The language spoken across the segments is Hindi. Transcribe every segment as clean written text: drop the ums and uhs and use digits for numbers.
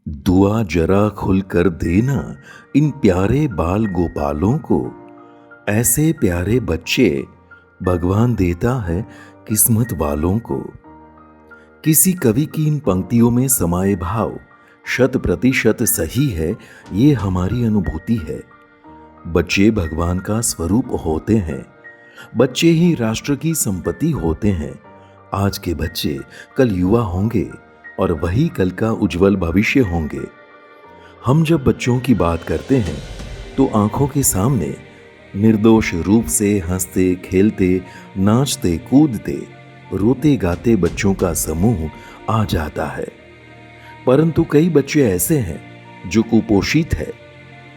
दुआ जरा खुल कर देना इन प्यारे बाल गोपालों को। ऐसे प्यारे बच्चे भगवान देता है किस्मत वालों को। किसी कवि की इन पंक्तियों में समाये भाव शत प्रतिशत सही है, ये हमारी अनुभूति है। बच्चे भगवान का स्वरूप होते हैं। बच्चे ही राष्ट्र की संपत्ति होते हैं। आज के बच्चे कल युवा होंगे और वही कल का उज्जवल भविष्य होंगे। हम जब बच्चों की बात करते हैं तो आंखों के सामने निर्दोष रूप से हंसते खेलते नाचते कूदते रोते गाते बच्चों का समूह आ जाता है। परंतु कई बच्चे ऐसे हैं जो कुपोषित है,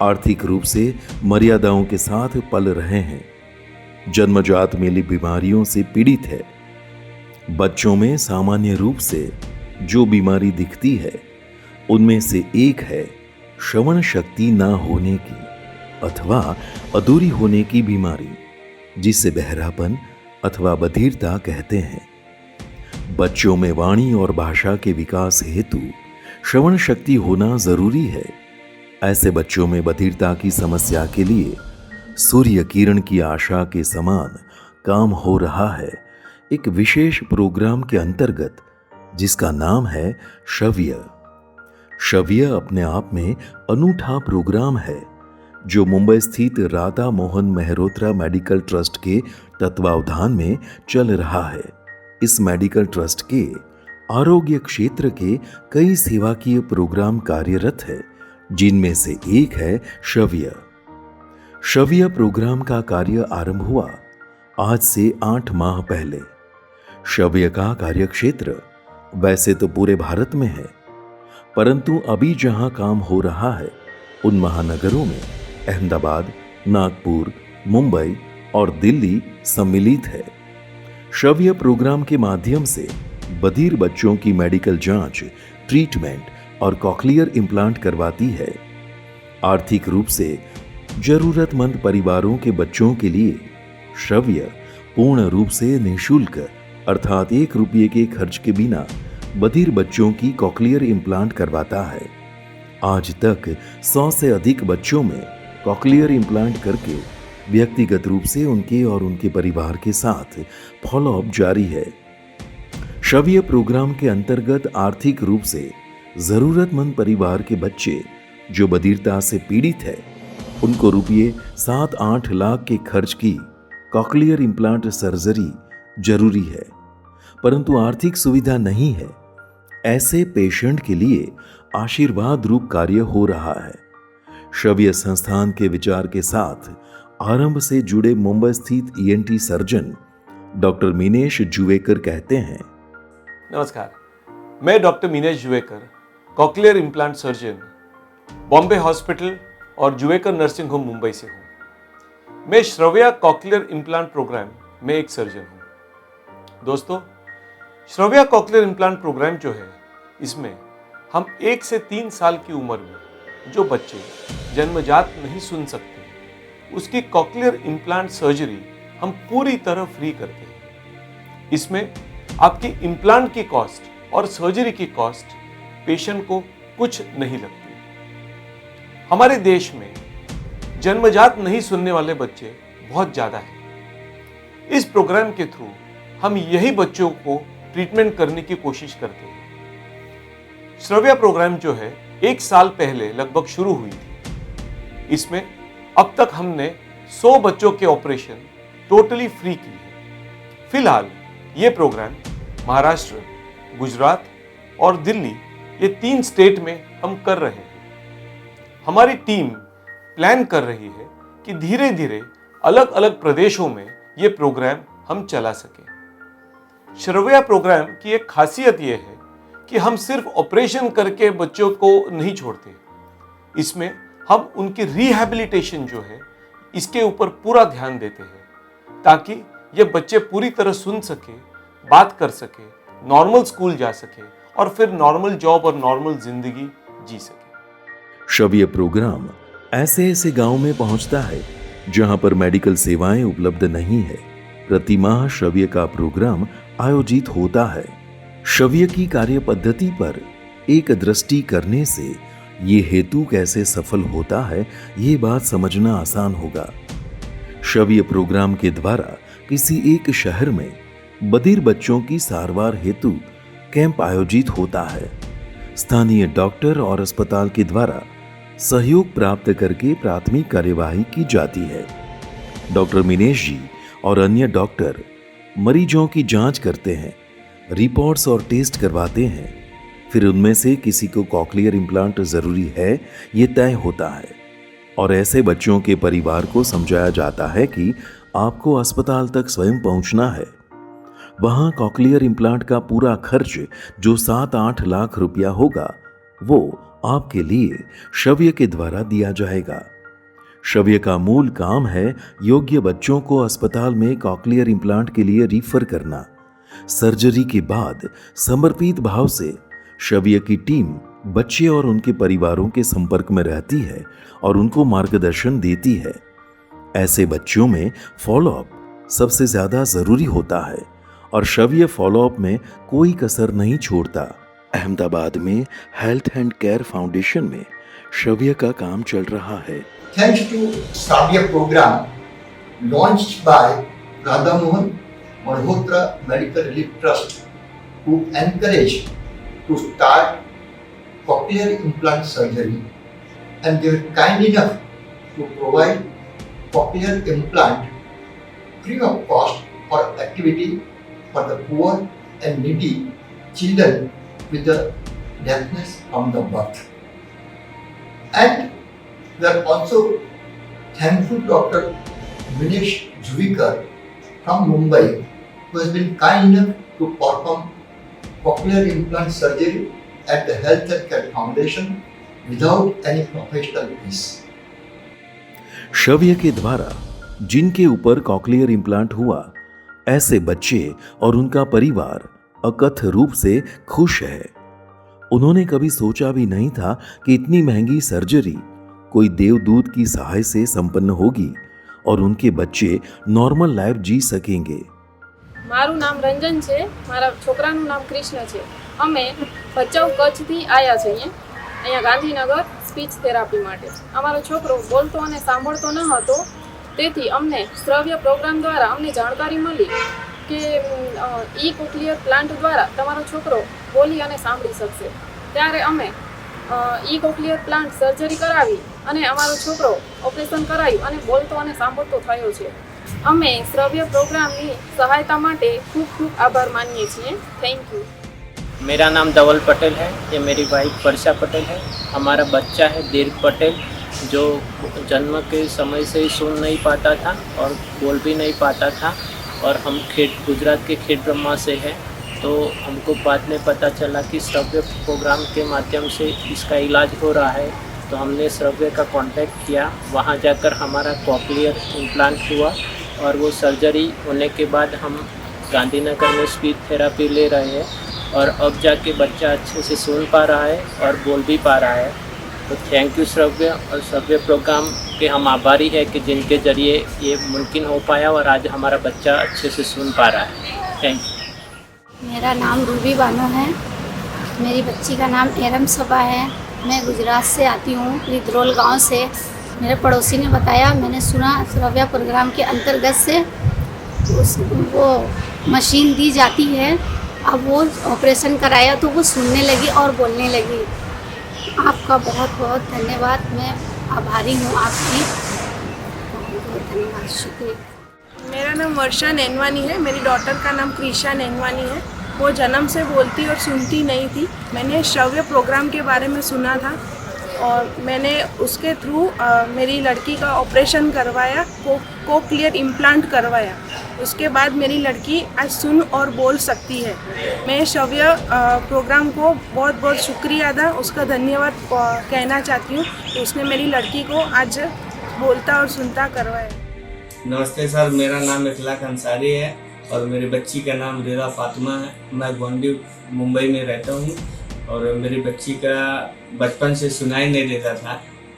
आर्थिक रूप से मर्यादाओं के साथ पल रहे हैं, जन्मजात मिली बीमारियों से पीड़ित है। बच्चों में सामान्य रूप से जो बीमारी दिखती है उनमें से एक है श्रवण शक्ति ना होने की अथवा अधूरी होने की बीमारी, जिसे बहरापन अथवा बधिरता कहते हैं। बच्चों में वाणी और भाषा के विकास हेतु श्रवण शक्ति होना जरूरी है। ऐसे बच्चों में बधिरता की समस्या के लिए सूर्य किरण की आशा के समान काम हो रहा है एक विशेष प्रोग्राम के अंतर्गत, जिसका नाम है श्रव्य। श्रव्य अपने आप में अनूठा प्रोग्राम है जो मुंबई स्थित राधा मोहन मेहरोत्रा मेडिकल ट्रस्ट के तत्वावधान में चल रहा है। इस मेडिकल ट्रस्ट के आरोग्य क्षेत्र के कई सेवाकीय प्रोग्राम कार्यरत है, जिनमें से एक है श्रव्य। श्रव्य प्रोग्राम का कार्य आरंभ हुआ आज से 8 माह पहले। श्रव्य का कार्यक्षेत्र वैसे तो पूरे भारत में है, परंतु अभी जहां काम हो रहा है उन महानगरों में अहमदाबाद, नागपुर, मुंबई और दिल्ली सम्मिलित है। श्रव्य प्रोग्राम के माध्यम से बधिर बच्चों की मेडिकल जांच, ट्रीटमेंट और कॉक्लियर इम्प्लांट करवाती है। आर्थिक रूप से जरूरतमंद परिवारों के बच्चों के लिए श्रव्य पूर्ण रूप से निःशुल्क अर्थात 1 रुपये के खर्च के बिना बधिर बच्चों की कॉक्लियर इम्प्लांट करवाता है। आज तक 100 से अधिक बच्चों में कॉक्लियर इम्प्लांट करके व्यक्तिगत रूप से उनके और उनके परिवार के साथ फॉलोअप जारी है। श्रव्य प्रोग्राम के अंतर्गत आर्थिक रूप से जरूरतमंद परिवार के बच्चे जो बधिरता से पीड़ित है, उनको रुपये 7-8 लाख के खर्च की कॉक्लियर इम्प्लांट सर्जरी जरूरी है, परंतु आर्थिक सुविधा नहीं है। ऐसे पेशेंट के लिए आशीर्वाद रूप कार्य हो रहा है। श्रव्य संस्थान के विचार के साथ आरंभ से जुड़े मुंबई स्थित ENT surgeon doctor Minesh Juvekar कहते हैं। नमस्कार, मैं doctor Minesh Juvekar, cochlear implant surgeon, Bombay hospital और जुवेकर नर्सिंग होम मुंबई से हूँ। मैं श्रव्य कॉक्लियर इम्प्लांट प्रोग्राम में एक सर्जन हूँ। दोस्तों, श्रव्य कॉक्लियर इम्प्लांट प्रोग्राम जो है, इसमें हम 1 से 3 साल की उम्र में जो बच्चे जन्मजात नहीं सुन सकते, उसकी कॉक्लियर इम्प्लांट सर्जरी हम पूरी तरह फ्री करते हैं। इसमें आपकी इम्प्लांट की कॉस्ट और सर्जरी की कॉस्ट पेशेंट को कुछ नहीं लगती। हमारे देश में जन्मजात नहीं सुनने वाले बच्चे बहुत ज़्यादा हैं। इस प्रोग्राम के थ्रू हम यही बच्चों को ट्रीटमेंट करने की कोशिश करते हैं। श्रव्य प्रोग्राम जो है 1 साल पहले लगभग शुरू हुई थी। इसमें अब तक हमने 100 बच्चों के ऑपरेशन टोटली फ्री की है। फिलहाल ये प्रोग्राम महाराष्ट्र, गुजरात और दिल्ली, ये 3 स्टेट में हम कर रहे हैं। हमारी टीम प्लान कर रही है कि धीरे धीरे अलग अलग प्रदेशों में ये प्रोग्राम हम चला सकें। श्रव्य प्रोग्राम की एक खासियत यह है कि हम सिर्फ ऑपरेशन करके बच्चों को नहीं छोड़ते। इसमें हम उनकी रिहैबिलिटेशन जो है, इसके ऊपर पूरा ध्यान देते हैं, ताकि ये बच्चे पूरी तरह सुन सके, बात कर सके, नॉर्मल स्कूल जा सके और फिर नॉर्मल जॉब और नॉर्मल जिंदगी जी सके। श्रव्य प्रोग्राम ऐसे ऐसे गांव में पहुंचता है जहां पर मेडिकल सेवाएं उपलब्ध नहीं है। प्रति माह श्रव्य का प्रोग्राम आयोजित होता है। श्रव्य की कार्य पद्धति पर एक दृष्टि करने से ये हेतु कैसे सफल होता है, ये बात समझना आसान होगा। श्रव्य प्रोग्राम के द्वारा किसी एक शहर में बधिर बच्चों की सारवार हेतु कैंप आयोजित होता है। स्थानीय डॉक्टर और अस्पताल के द्वारा सहयोग प्राप्त करके प्राथमिक कार्यवाही की जाती है। डॉक्टर मिनेश जी और अन्य डॉक्टर मरीजों की जांच करते हैं, रिपोर्ट्स और टेस्ट करवाते हैं। फिर उनमें से किसी को कॉकलियर इम्प्लांट जरूरी है, ये तय होता है और ऐसे बच्चों के परिवार को समझाया जाता है कि आपको अस्पताल तक स्वयं पहुंचना है। वहां कॉकलियर इम्प्लांट का पूरा खर्च जो 7-8 लाख रुपया होगा, वो आपके लिए श्रव्य के द्वारा दिया जाएगा। श्रव्य का मूल काम है योग्य बच्चों को अस्पताल में कॉकलियर इम्प्लांट के लिए रिफर करना। सर्जरी के बाद समर्पित भाव से श्रव्य की टीम बच्चे और उनके परिवारों के संपर्क में रहती है और उनको मार्गदर्शन देती है। ऐसे बच्चों में फॉलोअप सबसे ज्यादा जरूरी होता है और श्रव्य फॉलोअप में कोई कसर नहीं छोड़ता। अहमदाबाद में हेल्थ एंड केयर फाउंडेशन में श्रव्य का काम चल रहा है। Thanks to Shravya program launched by Radha Mohan Malhotra Medical Relief Trust, who encouraged to start cochlear implant surgery, and they were kind enough to provide cochlear implant free of cost for activity for the poor and needy children with the deafness from the birth. And we are also thankful Dr. Minesh Juvekar from Mumbai, who has been kind enough to perform cochlear implant surgery at the Health and Care Foundation without any professional fees. श्रव्य के द्वारा जिनके ऊपर कॉकलियर इम्प्लांट हुआ, ऐसे बच्चे और उनका परिवार अकथ रूप से खुश है। उन्होंने कभी सोचा भी नहीं था कि इतनी महंगी सर्जरी कोई देवदूत की सहाय से संपन्न होगी और उनके बच्चे नॉर्मल लाइफ जी सकेंगे। મારું નામ રંજન છે, મારા છોકરાનું નામ કૃષ્ણ છે। અમે ભચાઉ કચ્છથી આવ્યા છીએ અહીંયા ગાંધીનગર સ્પીચ થેરાપી માટે। અમારો છોકરો બોલતો અને સાંભળતો ન હતો, તેથી અમને શ્રવ્ય પ્રોગ્રામ દ્વારા અમને જાણકારી મળી કે ઈ કોક્લિયર પ્લાન્ટ દ્વારા તમારો છોકરો બોલી અને સાંભળી શકશે। ત્યારે અમે ઈ કોક્લિયર પ્લાન્ટ સર્જરી કરાવી અને અમારો છોકરો ઓપરેશન કરાયું અને બોલતો અને સાંભળતો થયો છે। અમે શ્રવ્ય પ્રોગ્રામની સહાયતા માટે ખૂબ ખૂબ આભાર માનીએ છીએ। Thank you. मेरा नाम धवल पटेल है, ये मेरी वाइफ वर्षा पटेल है। हमारा बच्चा है दीर्घ पटेल, जो जन्म के समय से ही सुन नहीं पाता था और बोल भी नहीं पाता था। और हम गुजरात के खेड़ ब्रह्मा से हैं, तो हमको बाद में पता चला कि श्रव्य प्रोग्राम के माध्यम से इसका इलाज हो रहा है। तो हमने श्रव्य का कांटेक्ट किया, वहाँ जाकर हमारा कॉकलियर इम्प्लांट हुआ और वो सर्जरी होने के बाद हम गांधीनगर में स्पीच थेरापी ले रहे हैं और अब जाके बच्चा अच्छे से सुन पा रहा है और बोल भी पा रहा है। तो थैंक यू श्रव्य और श्रव्य प्रोग्राम के हम आभारी है कि जिनके ज़रिए ये मुमकिन हो पाया और आज हमारा बच्चा अच्छे से सुन पा रहा है। Thank you. मेरा नाम रूबी बानो है, मेरी बच्ची का नाम एरम सबा है। मैं गुजरात से आती हूँ, रिद्रोल गांव से। मेरे पड़ोसी ने बताया, मैंने सुना श्रव्य प्रोग्राम के अंतर्गत से वो मशीन दी जाती है। अब वो ऑपरेशन कराया तो वो सुनने लगी और बोलने लगी। आपका बहुत बहुत धन्यवाद, मैं आभारी हूँ आपकी। बहुत धन्यवाद, शुक्रिया। मेरा नाम वर्षा नैनवानी है, मेरी डॉटर का नाम कृषा नैनवानी है। वो जन्म से बोलती और सुनती नहीं थी। मैंने श्रव्य प्रोग्राम के बारे में सुना था और मैंने उसके थ्रू मेरी लड़की का ऑपरेशन करवाया, कोक्लियर इम्प्लांट करवाया। उसके बाद मेरी लड़की आज सुन और बोल सकती है। मैं श्रव्य प्रोग्राम को बहुत बहुत शुक्रिया अदा, उसका धन्यवाद कहना चाहती हूँ कि उसने मेरी लड़की को आज बोलता और सुनता करवाया। नमस्ते सर, मेरा नाम इखलाक अंसारी है और मेरी बच्ची का नाम रिदा फातिमा है। मैं गोंडी मुंबई में रहता हूँ और मेरी बच्ची का बचपन से सुनाई नहीं देता था,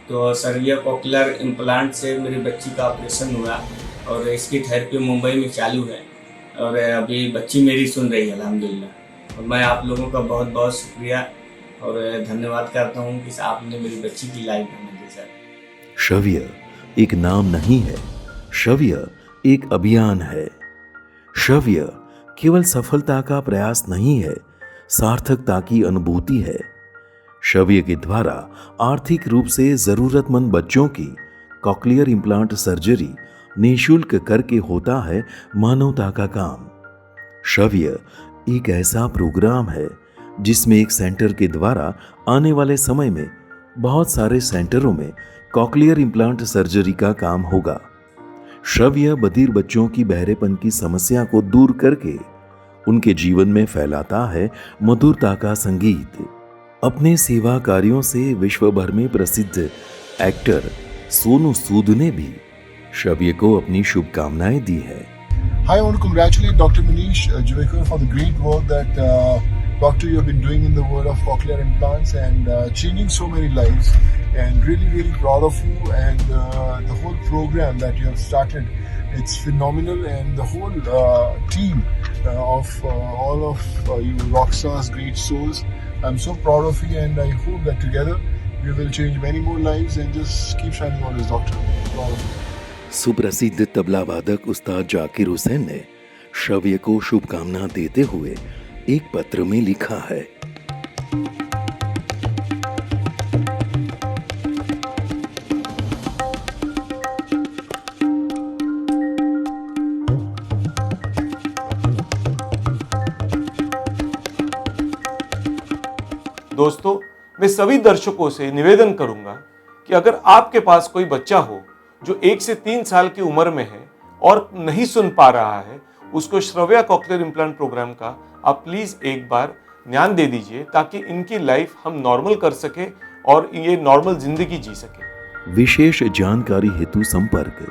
तो श्रव्य कॉकलियर इम्प्लांट से मेरी बच्ची का ऑपरेशन हुआ और इसकी थेरेपी मुंबई में चालू है और अभी बच्ची मेरी सुन रही है अल्हम्दुलिल्लाह। और मैं आप लोगों का बहुत बहुत शुक्रिया और धन्यवाद करता हूँ कि आपने मेरी बच्ची की लाइफ बना दी सर। श्रव्य एक नाम नहीं है, श्रव्य एक अभियान है। श्रव्य केवल सफलता का प्रयास नहीं है, सार्थकता की अनुभूति है। श्रव्य के द्वारा आर्थिक रूप से जरूरतमंद बच्चों की कॉक्लियर इम्प्लांट सर्जरी निःशुल्क करके होता है मानवता का काम। श्रव्य एक ऐसा प्रोग्राम है जिसमें एक सेंटर के द्वारा आने वाले समय में बहुत सारे सेंटरों में कॉक्लियर इम्प्लांट सर्जरी का काम होगा। श्रव्य बधिर बच्चों की बहरेपन की समस्या को दूर करके उनके जीवन में फैलाता है मधुरता का संगीत। अपने सेवा कार्यों से विश्व भर में प्रसिद्ध एक्टर सोनू सूद ने भी श्रव्य को अपनी शुभकामनाएं दी है। Hi, I want to congratulate Dr. Manish Juvekar for the great work that Doctor you have been doing in the world of cochlear implants and changing so many lives, and really proud of you and the whole program that you have started. It's phenomenal, and the whole team of all of you rock stars, great souls. I'm so proud of you, and I hope that together we will change many more lives and just keep shining on as Doctor. Proud of you. सुप्रसिद्ध तबला वादक उस्ताद जाकिर हुसैन ने श्रव्य को शुभकामना देते हुए एक पत्र में लिखा है। दोस्तों, मैं सभी दर्शकों से निवेदन करूंगा कि अगर आपके पास कोई बच्चा हो जो 1 से 3 साल की उम्र में है और नहीं सुन पा रहा है, उसको श्रव्या कॉक्लियर इम्प्लांट प्रोग्राम का आप प्लीज एक बार ध्यान दे दीजिए, ताकि इनकी लाइफ हम नॉर्मल कर सके और ये नॉर्मल जिंदगी जी सके। विशेष जानकारी हेतु संपर्क